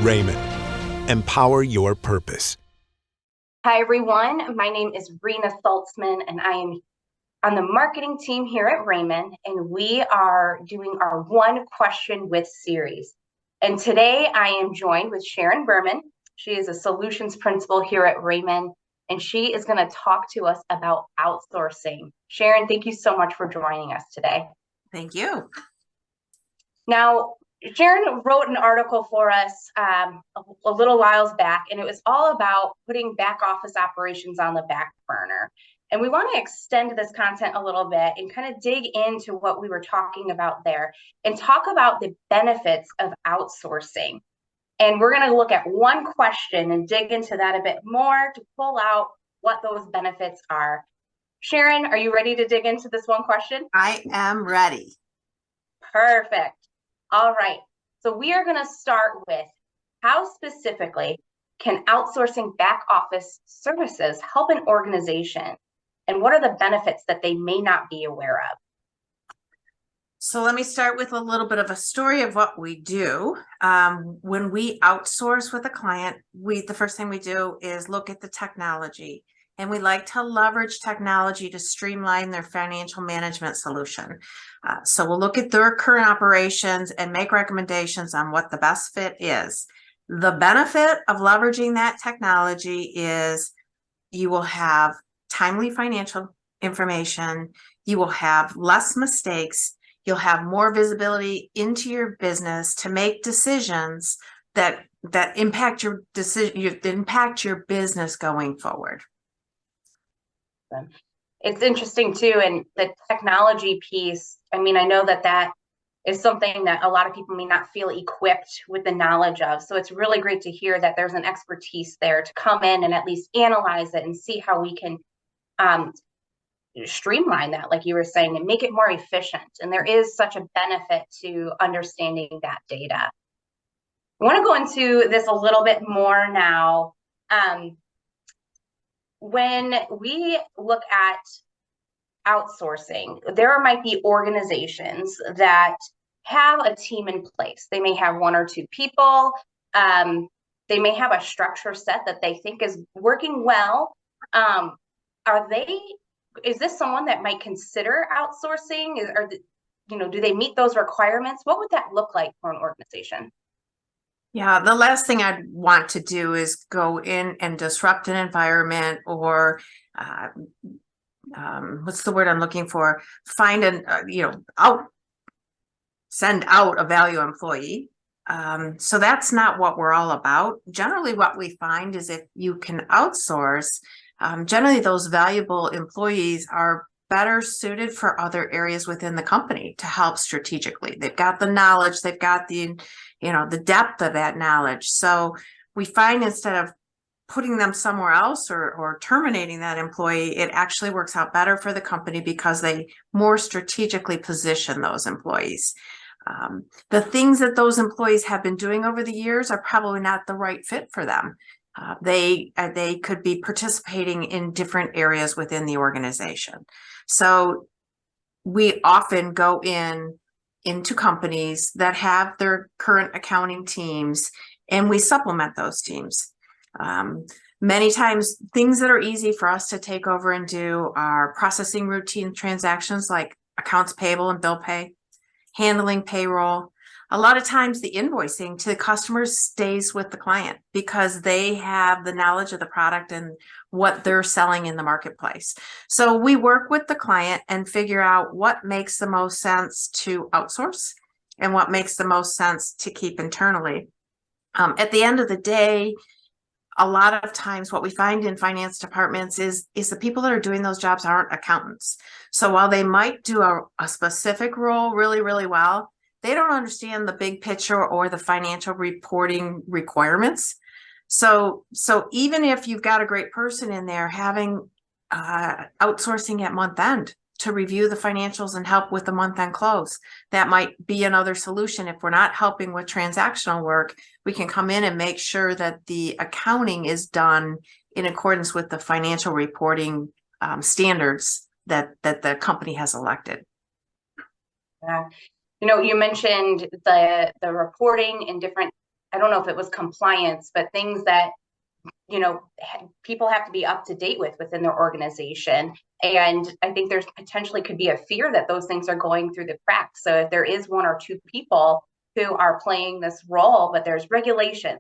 Raymond. Empower your purpose. Hi, everyone. My name is Rena Saltzman, and I am on the marketing team here at Raymond, and we are doing our One Question With series. And today I am joined with Sharon Berman. She is a solutions principal here at Raymond, and she is going to talk to us about outsourcing. Sharon, thank you so much for joining us today. Thank you. Now, Sharon wrote an article for us a little whiles back, and it was all about putting back office operations on the back burner. And we want to extend this content a little bit and kind of dig into what we were talking about there and talk about the benefits of outsourcing. And we're going to look at one question and dig into that a bit more to pull out what those benefits are. Sharon, are you ready to dig into this one question? I am ready. Perfect. All right, so we are going to start with how specifically can outsourcing back office services help an organization, and what are the benefits that they may not be aware of? So let me start with a little bit of a story of what we do. When we outsource with a client, the first thing we do is look at the technology. And we like to leverage technology to streamline their financial management solution. So we'll look at their current operations and make recommendations on what the best fit is. The benefit of leveraging that technology is you will have timely financial information, you will have less mistakes, you'll have more visibility into your business to make decisions that impact your business going forward. It's interesting too, and the technology piece, I mean, I know that is something that a lot of people may not feel equipped with the knowledge of. So it's really great to hear that there's an expertise there to come in and at least analyze it and see how we can streamline that, like you were saying, and make it more efficient. And there is such a benefit to understanding that data. I want to go into this a little bit more now. When we look at outsourcing, there might be organizations that have a team in place. They may have one or two people. They may have a structure set that they think is working well. Is this someone that might consider outsourcing? Do they meet those requirements? What would that look like for an organization? Yeah, the last thing I'd want to do is go in and disrupt an environment or what's the word I'm looking for? Send out a value employee. So that's not what we're all about. Generally, what we find is if you can outsource, generally those valuable employees are better suited for other areas within the company to help strategically. They've got the knowledge, they've got the depth of that knowledge. So we find instead of putting them somewhere else or terminating that employee, it actually works out better for the company because they more strategically position those employees. The things that those employees have been doing over the years are probably not the right fit for them. They could be participating in different areas within the organization. So we often go into companies that have their current accounting teams, and we supplement those teams. Many times, things that are easy for us to take over and do are processing routine transactions like accounts payable and bill pay, handling payroll. A lot of times the invoicing to the customers stays with the client because they have the knowledge of the product and what they're selling in the marketplace. So we work with the client and figure out what makes the most sense to outsource and what makes the most sense to keep internally. At the end of the day, a lot of times what we find in finance departments is the people that are doing those jobs aren't accountants. So while they might do a specific role really, really well, they don't understand the big picture or the financial reporting requirements. So even if you've got a great person in there, having outsourcing at month end to review the financials and help with the month end close, that might be another solution. If we're not helping with transactional work, we can come in and make sure that the accounting is done in accordance with the financial reporting standards that the company has elected. Yeah. You mentioned the reporting and different I don't know if it was compliance, but things that, people have to be up to date with within their organization. And I think there's potentially could be a fear that those things are going through the cracks. So if there is one or two people who are playing this role, but there's regulations,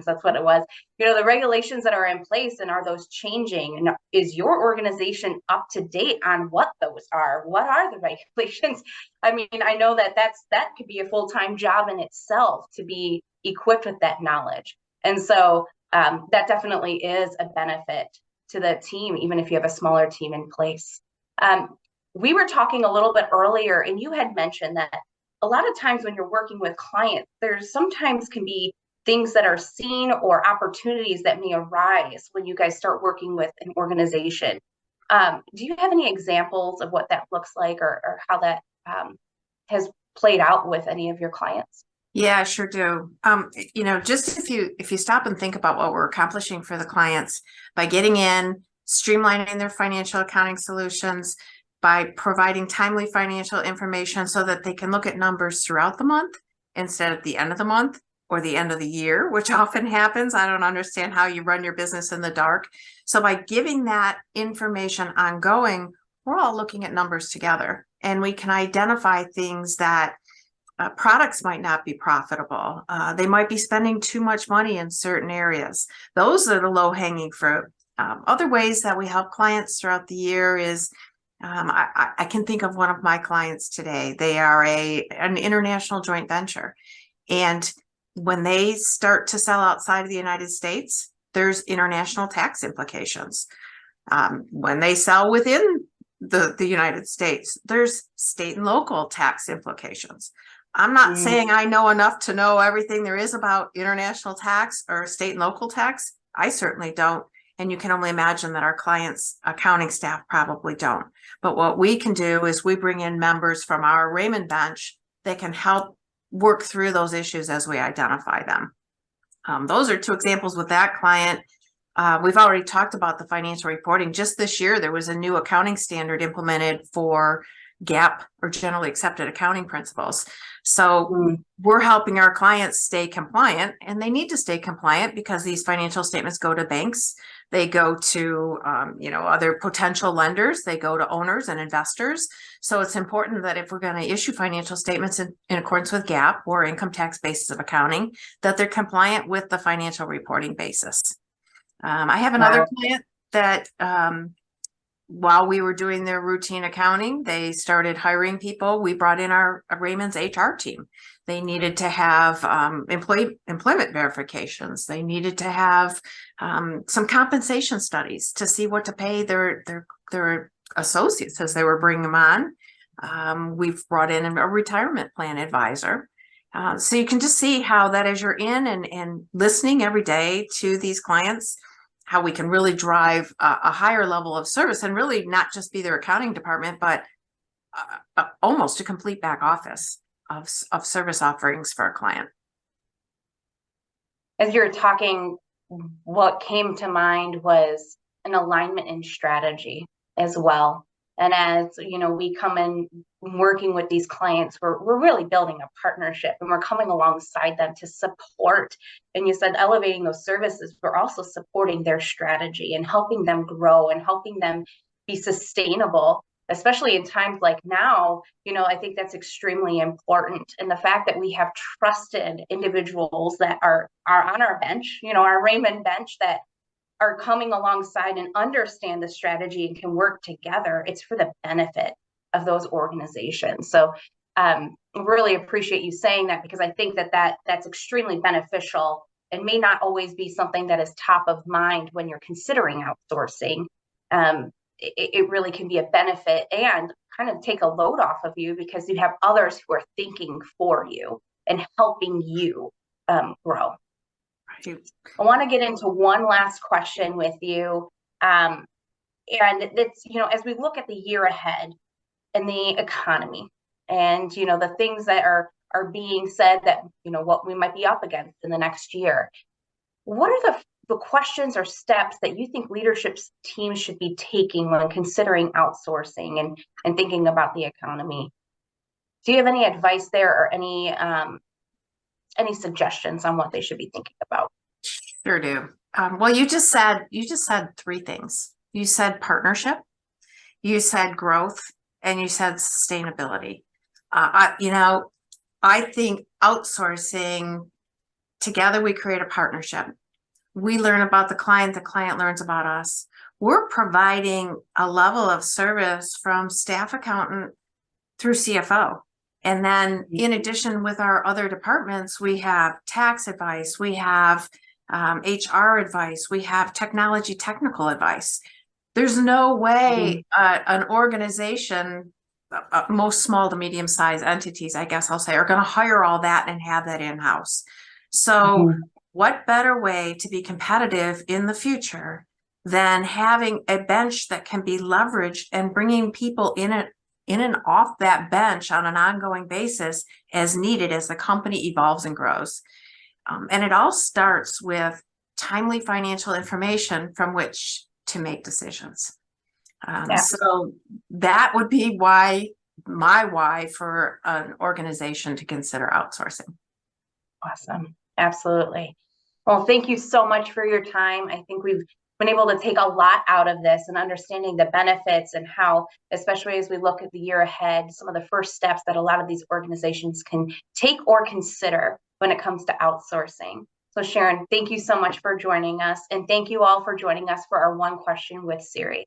that's what it was. The regulations that are in place, and are those changing? And is your organization up to date on what those are? What are the regulations? I mean, I know that that could be a full-time job in itself to be equipped with that knowledge. And so that definitely is a benefit to the team, even if you have a smaller team in place. We were talking a little bit earlier, and you had mentioned that a lot of times when you're working with clients, there's sometimes can be things that are seen or opportunities that may arise when you guys start working with an organization. Do you have any examples of what that looks like, or how that has played out with any of your clients? Yeah, I sure do. Just if you stop and think about what we're accomplishing for the clients by getting in, streamlining their financial accounting solutions, by providing timely financial information so that they can look at numbers throughout the month instead of at the end of the month or the end of the year, which often happens. I don't understand how you run your business in the dark. So by giving that information ongoing, we're all looking at numbers together, and we can identify things that products might not be profitable. They might be spending too much money in certain areas. Those are the low-hanging fruit. Other ways that we help clients throughout the year is, I can think of one of my clients today. They are an international joint venture. And when they start to sell outside of the United States, there's international tax implications. When they sell within the United States, there's state and local tax implications. I'm not saying I know enough to know everything there is about international tax or state and local tax. I certainly don't. And you can only imagine that our clients' accounting staff probably don't. But what we can do is we bring in members from our Raymond bench that can help work through those issues as we identify them. Those are two examples with that client. We've already talked about the financial reporting. Just this year, there was a new accounting standard implemented for GAAP, or generally accepted accounting principles. So we're helping our clients stay compliant, and they need to stay compliant because these financial statements go to banks, they go to other potential lenders, they go to owners and investors. So it's important that if we're going to issue financial statements in accordance with GAAP or income tax basis of accounting, that they're compliant with the financial reporting basis. I have another client that while we were doing their routine accounting, they started hiring people. We brought in our Raymond's HR team. They needed to have employment verifications. They needed to have some compensation studies to see what to pay their associates as they were bringing them on. We've brought in a retirement plan advisor. So you can just see how that as you're in and listening every day to these clients, how we can really drive a higher level of service and really not just be their accounting department, but almost a complete back office of service offerings for a client. As you're talking, what came to mind was an alignment in strategy as well. And as we come in working with these clients, we're really building a partnership, and we're coming alongside them to support. And you said elevating those services, we're also supporting their strategy and helping them grow and helping them be sustainable, especially in times like now. I think that's extremely important. And the fact that we have trusted individuals that are on our bench, our Raymond bench, that are coming alongside and understand the strategy and can work together, it's for the benefit of those organizations. So really appreciate you saying that, because I think that's extremely beneficial and may not always be something that is top of mind when you're considering outsourcing. It really can be a benefit and kind of take a load off of you, because you have others who are thinking for you and helping you grow. I want to get into one last question with you. And it's, as we look at the year ahead and the economy and, the things that are being said that, what we might be up against in the next year, what are the questions or steps that you think leadership teams should be taking when considering outsourcing and thinking about the economy? Do you have any advice there, or any any suggestions on what they should be thinking about? Sure do. Well, you just said three things. You said partnership, you said growth, and you said sustainability. I think outsourcing, together we create a partnership. We learn about the client learns about us. We're providing a level of service from staff accountant through CFO. And then in addition, with our other departments, we have tax advice, we have HR advice, we have technology technical advice. There's no way an organization, most small to medium sized entities, I guess I'll say, are going to hire all that and have that in-house. So what better way to be competitive in the future than having a bench that can be leveraged and bringing people in and off that bench on an ongoing basis as needed as the company evolves and grows. And it all starts with timely financial information from which to make decisions. So that would be my why for an organization to consider outsourcing. Awesome. Absolutely. Well, thank you so much for your time. I think we've been able to take a lot out of this and understanding the benefits and how, especially as we look at the year ahead, some of the first steps that a lot of these organizations can take or consider when it comes to outsourcing. So Sharon, thank you so much for joining us. And thank you all for joining us for our One Question with series.